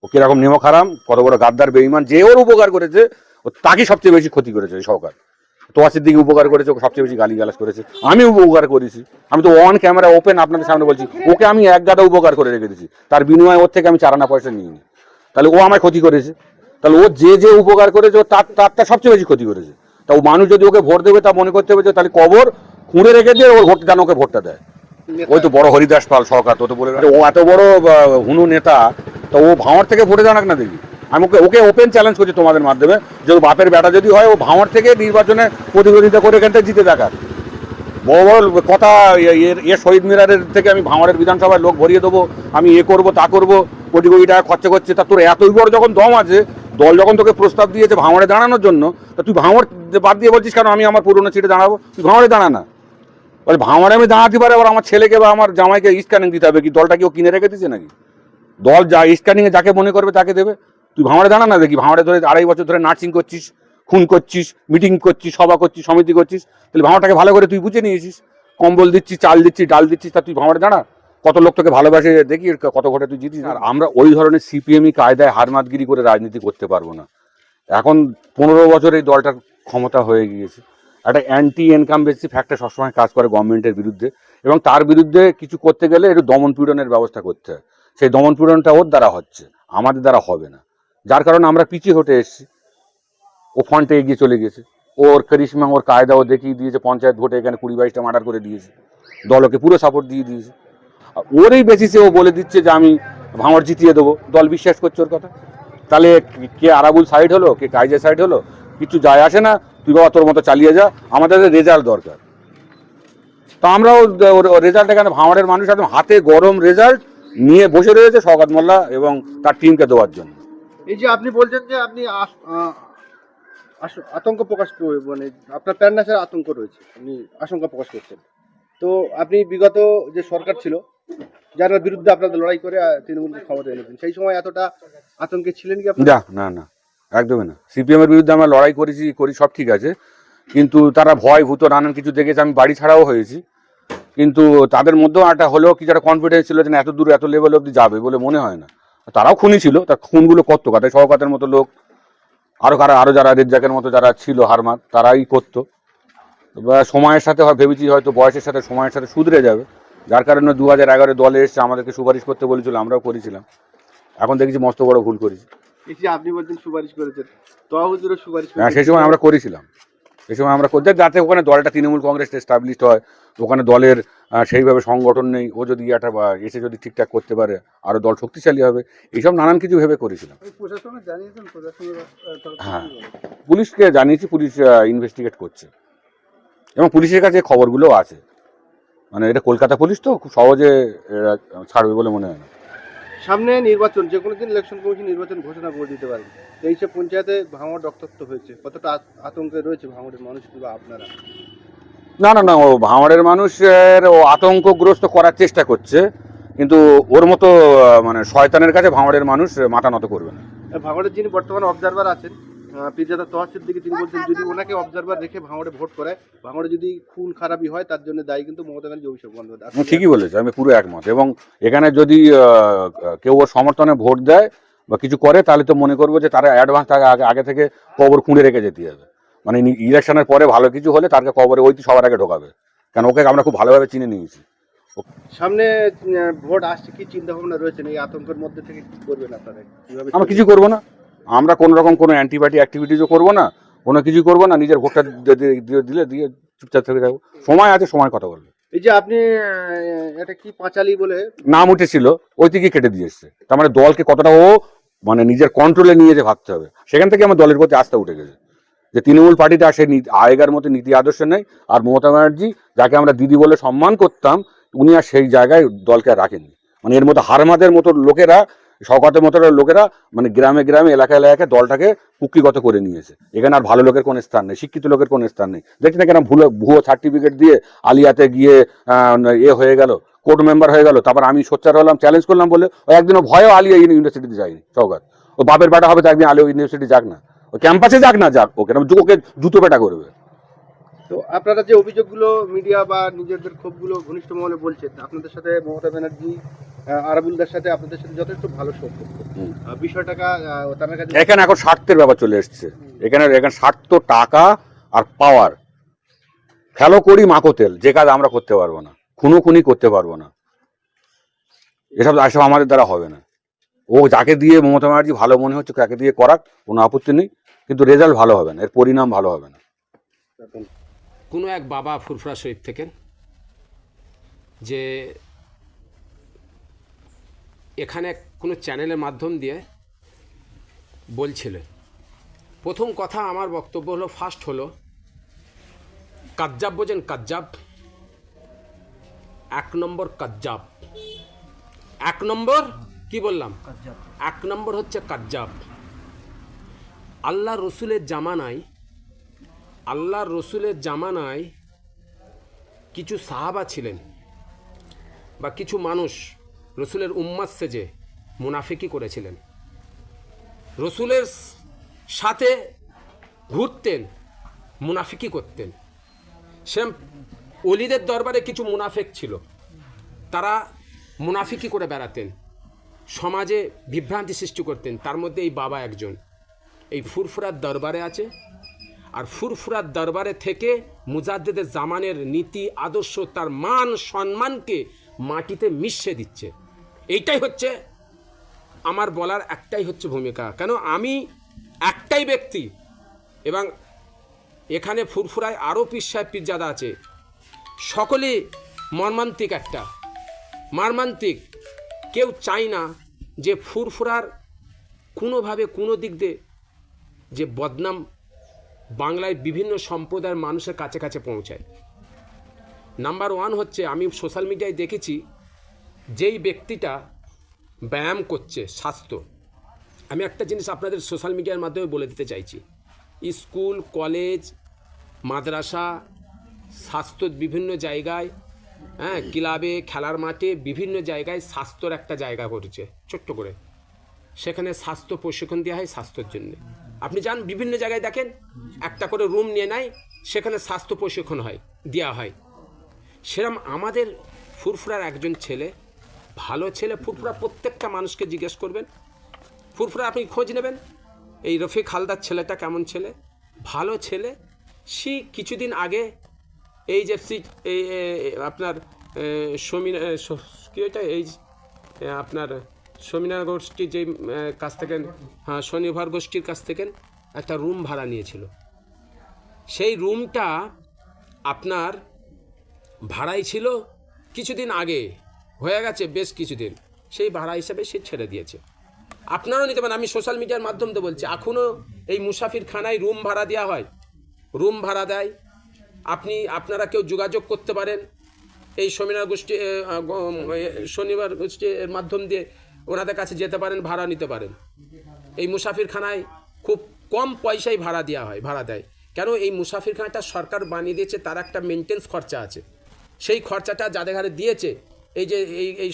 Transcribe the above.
ও কিরকম নিমক হারাম, কত বড় গাদ্দার বেঈমান, যে ওর উপকার করেছে ও তাকে সবচেয়ে বেশি ক্ষতি করেছে এই সরকার। তোয়াসির দিকে উপকার করেছে, ওকে সবচেয়ে বেশি গালিগালাজ করেছে। আমি উপকার করেছি, আমি তো অন ক্যামেরা ওপেন আপনাদের সামনে বলছি, ওকে আমি এক গাদা উপকার করে রেখে দিয়েছি, তার বিনিময়ে ওর থেকে আমি 4 আনা পয়সা নিইনি। তাহলে ও আমায় ক্ষতি করেছে, তাহলে ও যে যে উপকার করেছে ও তারটা সবচেয়ে বেশি ক্ষতি করেছে। তা ও মানুষ যদি ওকে ভোট দেবে তা মনে করতে হবে যে তাহলে কবর খুঁড়ে রেখে দিয়ে ওর ভোট যেন ওকে ভোটটা দেয়। ওই তো বড় হরিদাস পাল সরকার তো বলে ও এত বড় হুনু নেতা, তো ও ভাঁড় থেকে ভোটে জানাক না দেখি। আমি ওকে ওপেন চ্যালেঞ্জ করছি তোমাদের মাধ্যমে, যে বাপের বেটা যদি হয় ও ভাঁড় থেকে নির্বাচনে প্রতিদ্বন্দ্বিতা করে এখান থেকে জিতে দেখার। বড় বড় কথা শহীদ মিনারের থেকে আমি ভাঁড়ের বিধানসভায় লোক ভরিয়ে দেবো, আমি করবো তা করবো, কোটি কোটি টাকা খরচা করছে। তা তোর এতই বড় যখন দম আছে, দল যখন তোকে প্রস্তাব দিয়েছে ভাঁড়ে দাঁড়ানোর জন্য, তা তুই ভাঁড় বাদ দিয়ে বলছিস কেন আমি আমার পুরনো সিটে দাঁড়াবো? তুই ভাঁড়ে দাঁড়া না। বলে ভাঁড়ে আমি দাঁড়াতে পারে, আবার আমার ছেলেকে বা আমার জামাইকে স্ক্যানিং দিতে হবে কি? দলটা কি ও কিনে রেখে দিচ্ছে নাকি? দল যা স্ক্যানিংয়ে যাকে মনে করবে তাকে দেবে। তুই ভাঁড়ে দাঁড়া না দেখি। ভাঁড়ে ধরে 2.5 বছর ধরে নার্সিং করছিস, খুন করছিস, মিটিং করছিস, সভা করছিস, সমিতি করছিস, তাহলে ভাঁড়টাকে ভালো করে তুই বুঝে নিয়েছিস। কম্বল দিচ্ছিস, চাল দিচ্ছিস, ডাল দিচ্ছিস, তা তুই ভাঁড়ে দাঁড়া। কত লোক তোকে ভালোবাসে দেখি, কত ভোটে তুই জিতিস। আর আমরা ওই ধরনের সিপিএমই কায়দায় হারমাতগিরি করে রাজনীতি করতে পারবো না। এখন 15 বছর এই দলটার ক্ষমতা হয়ে গিয়েছে। একটা অ্যান্টি ইনকামবেন্সি ফ্যাক্টর সবসময় কাজ করে গভর্নমেন্টের বিরুদ্ধে, এবং তার বিরুদ্ধে কিছু করতে গেলে একটু দমন পীড়নের ব্যবস্থা করতে হয়। সেই দমন পীড়নটা ওর দ্বারা হচ্ছে, আমাদের দ্বারা হবে না। যার কারণে আমরা পিছিয়ে হটে এসেছি। ও ফ্রন্টে এগিয়ে চলে গেছে, ওর করিশ্মা, ওর কায়দা ও দেখিয়ে দিয়েছে। পঞ্চায়েত ভোটে এখানে 20-22টা মার্ডার করে দিয়েছে, দল ওকে পুরো সাপোর্ট দিয়ে দিয়েছে। ওরই বেসিসে ও বলে দিচ্ছে যে আমি ভাঁড় জিতিয়ে দেবো, দল বিশ্বাস করছে ওর কথা। তাহলে কে আরাবুল সাইড হলো, কে কাইজে সাইড হলো, কিছু যায় আসে না। তুই বাবা তোর মতো চালিয়ে যা, আমাদের রেজাল্ট দরকার। তো আমরাও রেজাল্ট, এখানে ভাঁড়ের মানুষ একদম হাতে গরম রেজাল্ট নিয়ে বসে রয়েছে শওকত মোল্লা এবং তার টিমকে দেওয়ার জন্য। এই যে আপনি বলছেন যে আপনি আতঙ্ক প্রকাশ মানে আপনার প্যান্ডাসের আতঙ্ক রয়েছে, আপনি আশঙ্কা প্রকাশ করছেন। তো আপনি বিগত যে সরকার ছিল যার বিরুদ্ধে আপনাদের লড়াই করে তৃণমূলকে ক্ষমতা এনেছেন, সেই সময় এতটা আতঙ্কে ছিলেন কি আপনি? না না, একদমই না। সিপিএমের বিরুদ্ধে আমরা লড়াই করি সব ঠিক আছে, কিন্তু তারা ভয় ভূত নানান কিছু দেখেছে। আমি বাড়ি ছাড়াও হয়েছি, কিন্তু তাদের মধ্যেও একটা হলেও কিছু একটা কনফিডেন্স ছিল যে এত দূর এত লেভেল অব্দি যাবে বলে মনে হয় না। তারাও খুনি ছিল, তার খুনগুলো করতো কাদের শওকতের মতো লোক, আরো যারা রেজ্জাকের মতো যারা ছিল হারমাত, তারাই করতো। সময়ের সাথে ভেবেছি হয়তো বয়সের সাথে সময়ের সাথে শুধরে যাবে, যার কারণে 2011 দলে এসছে, আমাদেরকে সুপারিশ করতে বলেছিল, আমরাও করেছিলাম। এখন দেখেছি মস্ত বড় ভুল করেছি। আপনি বলছেন সুপারিশ করেছেন, তহবিলের সুপারিশ হ্যাঁ, সেই সময় আমরা করেছিলাম। সেই সময় আমরা করতে, যাতে ওখানে দলটা তৃণমূল কংগ্রেস এস্টাবলিশড হয়, ওখানে দলের সেইভাবে সংগঠন নেই, ও যদি একটা এসে যদি ঠিকঠাক করতে পারে আরও দল শক্তিশালী হবে, এইসব নানান কিছু ভেবে করেছিলাম। হ্যাঁ, পুলিশকে জানিয়েছি, পুলিশ ইনভেস্টিগেট করছে, এবং পুলিশের কাছে খবরগুলোও আছে। মানে এটা কলকাতা পুলিশ তো খুব সহজে ছাড়বে বলে মনে হয় না। সামনে নির্বাচন, যে কোনো দিন ইলেকশন কমিশন নির্বাচন ঘোষণা করে দিতে পারে। এই সব পঞ্চায়েতে ভাঙড় রক্তাক্ত হয়েছে, কতটা আতঙ্কে রয়েছে ভাঙড়ের মানুষ বা আপনারা? না, ও ভাঁড়ের মানুষের ও আতঙ্কগ্রস্ত করার চেষ্টা করছে, কিন্তু ওর মতো মানে শয়তানের কাছে ভাঁড়ের মানুষ মাথা নত করবে না। ভাঙড়ের যিনি বর্তমানে অবজারভার আছেন, পীরজাদা তোয়াসির দিকে, তিনি বলছেন যদি ওনাকে অবজারভার রেখে ভাঙড়ে ভোট করে, ভাঙড়ে যদি খুন খারাপি হয় তার জন্য দায়ী কিন্তু মমতা ব্যানার্জি, অভিষেক বন্দ্যোপাধ্যায়। ঠিকই বলেছে, আমি পুরো একমত। এবং এখানে যদি কেউ ওর সমর্থনে ভোট দেয় বা কিছু করে, তাহলে তো মনে করবো যে তারা অ্যাডভান্স আগে থেকে কবর খুঁড়ে রেখে যেতে হবে। মানে ইলেকশনের পরে ভালো কিছু হলে তাকে কবরে ওই সবার আগে ঢোকাবে, কারণ ওকে আমরা খুব ভালোভাবে চিনে নিয়েছি। সামনে ভোট আসছে, কি চিন্তা ভাবনা রয়েছে এই আতঙ্কের মধ্যে থেকে? কি করবেন আপনারা? আমরা কিছু করবো না, আমরা কোনো রকম কোনো অ্যান্টিবায়োটিক অ্যাক্টিভিটিসও করবো না, কোনো কিছু করবো না। নিজের ভোটটা দিলে দিয়ে চুপচাপ থেকে থাকবো, সময় আছে, সময় কথা বলবে। এই যে আপনি এটা কি পাঁচালি বলে নাম উঠেছিল, ওই থেকে কেটে দিয়ে এসছে। তার মানে দলকে কতটা ও মানে নিজের কন্ট্রোলে নিয়ে যে ভাবতে হবে, সেখান থেকে আমার দলের প্রতি আস্থা উঠে গেছে। যে তৃণমূল পার্টিটা সে আগেকার মতো নীতি আদর্শ নেই, আর মমতা ব্যানার্জি যাকে আমরা দিদি বলে সম্মান করতাম, উনি আর সেই জায়গায় দলকে আর রাখেননি। মানে এর মতো হারমাদের মতো লোকেরা, শওকতের মতো লোকেরা মানে গ্রামে গ্রামে এলাকায় এলাকায় দলটাকে কুক্ষিগত করে নিয়েছে। এখানে আর ভালো লোকের কোনো স্থান নেই, শিক্ষিত লোকের কোনো স্থান নেই। দেখছি না কেন ভুয়ো সার্টিফিকেট দিয়ে আলিয়াতে গিয়ে হয়ে গেল, কোর্ট মেম্বার হয়ে গেল, তারপর আমি সোচ্চার হলাম, চ্যালেঞ্জ করলাম বলে ও একদিনও ভয়ও আলিয়া ইউনিভার্সিটিতে যায়নি। শওকত ও বাপের বেটা হবে তো একদিন আলিয়া ইউনিভার্সিটি যাক না, ও ক্যাম্পাসে যাক না, যাক, ওকে ওকে জুতো পেটা করবে। তো আপনারা যে অভিযোগগুলো মিডিয়া বা নিজেদের ক্ষোভগুলো ঘনিষ্ঠ মহলে বলছেন, আপনাদের সাথে মমতা ব্যানার্জি আরাবুলদার সাথে আপনাদের সাথে যথেষ্ট ভালো সম্পর্ক। হুম। বিষয়টাকে তার কাছে এখানে এখন স্বার্থের ব্যাপার চলে এসছে। এখানে স্বার্থ, টাকা আর পাওয়ার। ফেলো করি মাকো তেল, যে কাজ আমরা করতে পারবো না, খুনি করতে পারবো না, এসব আমাদের দ্বারা হবে না। ও যাকে দিয়ে মমতা ব্যানার্জি ভালো মনে হচ্ছে তাকে দিয়ে করাক, কোনো আপত্তি নেই, কিন্তু রেজাল্ট ভালো হবে না, এর পরিণাম ভালো হবে না। কোনো এক বাবা ফুরফুরা শরীফ থেকে যে এখানে কোনো চ্যানেলের মাধ্যম দিয়ে বলছিলেন, প্রথম কথা আমার বক্তব্য হলো, ফার্স্ট হলো কাজ্জাব, বোঝেন কাজ্জাব, 1 নম্বর কাজ্জাব। 1 নম্বর কি বললাম? 1 নম্বর হচ্ছে কাজ্জাব। আল্লাহ রসুলের জামানায় কিছু সাহাবা ছিলেন বা কিছু মানুষ রসুলের উম্মাত সেজে মুনাফিকি করেছিলেন, রসুলের সাথে ঘুরতেন, মুনাফিকি করতেন। সেরকম অলিদের দরবারে কিছু মুনাফিক ছিল, তারা মুনাফিকি করে বেড়াতেন, সমাজে বিভ্রান্তি সৃষ্টি করতেন। তার মধ্যে এই বাবা একজন এই ফুরফুরার দরবারে আছে, আর ফুরফুরার দরবারে থেকে মুজাদ্দেদের জামানের নীতি আদর্শ, তার মান সম্মানকে মাটিতে মিশিয়ে দিচ্ছে। এইটাই হচ্ছে আমার বলার, একটাই হচ্ছে ভূমিকা। কেন আমি একটাই ব্যক্তি, এবং এখানে ফুরফুরায় আরও পীর সাহেব পীরজাদা আছে, সকলেই মর্মান্তিক, একটা মর্মান্তিক। কেউ চাই না যে ফুরফুরার কোনোভাবে কোনো দিক দিয়ে যে বদনাম বাংলায় বিভিন্ন সম্প্রদায়ের মানুষের কাছে কাছে পৌঁছায়। নাম্বার 1 হচ্ছে, আমি সোশ্যাল মিডিয়ায় দেখেছি যেই ব্যক্তিটা ব্যায়াম করছে, স্বাস্থ্য, আমি একটা জিনিস আপনাদের সোশ্যাল মিডিয়ার মাধ্যমে বলে দিতে চাইছি, স্কুল, কলেজ, মাদ্রাসা, স্বাস্থ্য বিভিন্ন জায়গায়, হ্যাঁ, ক্লাবে, খেলার মাঠে, বিভিন্ন জায়গায় স্বাস্থ্যর একটা জায়গা করেছে ছোট্ট করে, সেখানে স্বাস্থ্য প্রশিক্ষণ দেওয়া হয় স্বাস্থ্যের জন্য। আপনি যান বিভিন্ন জায়গায় দেখেন, একটা করে রুম নিয়ে নেয়, সেখানে স্বাস্থ্য প্রশিক্ষণ হয়, দেওয়া হয়। সেরকম আমাদের ফুরফুরার একজন ছেলে, ভালো ছেলে, ফুরফুরা প্রত্যেকটা মানুষকে জিজ্ঞেস করবেন, ফুরফুরা আপনি খোঁজ নেবেন, এই রফিক হালদার ছেলেটা কেমন ছেলে, ভালো ছেলে। সে কিছুদিন আগে এই যে আপনার কী ওইটা, এই আপনার স্বামীনারায়ণ গোষ্ঠীর যে কাছ থেকে, হ্যাঁ, শনিবার গোষ্ঠীর কাছ থেকে একটা রুম ভাড়া নিয়েছিল। সেই রুমটা আপনার ভাড়াই ছিল কিছুদিন আগে, হয়ে গেছে বেশ কিছুদিন, সেই ভাড়া হিসাবে সে ছেড়ে দিয়েছে। আপনারাও নিতে পারেন, আমি সোশ্যাল মিডিয়ার মাধ্যমে বলছি, এখনও এই মুসাফির খানায় রুম ভাড়া দেওয়া হয়, রুম ভাড়া দেয়। আপনারা কেউ যোগাযোগ করতে পারেন, এই শনিবার গোষ্ঠীর মাধ্যম দিয়ে ওনাদের কাছে যেতে পারেন, ভাড়া নিতে পারেন। এই মুসাফিরখানায় খুব কম পয়সায় ভাড়া দেওয়া হয়, ভাড়া দেয়। কেন, এই মুসাফিরখানাটা সরকার বানিয়ে দিয়েছে, তার একটা মেনটেন্স খরচা আছে, সেই খরচাটা যাদের ঘরে দিয়েছে, এই যে এই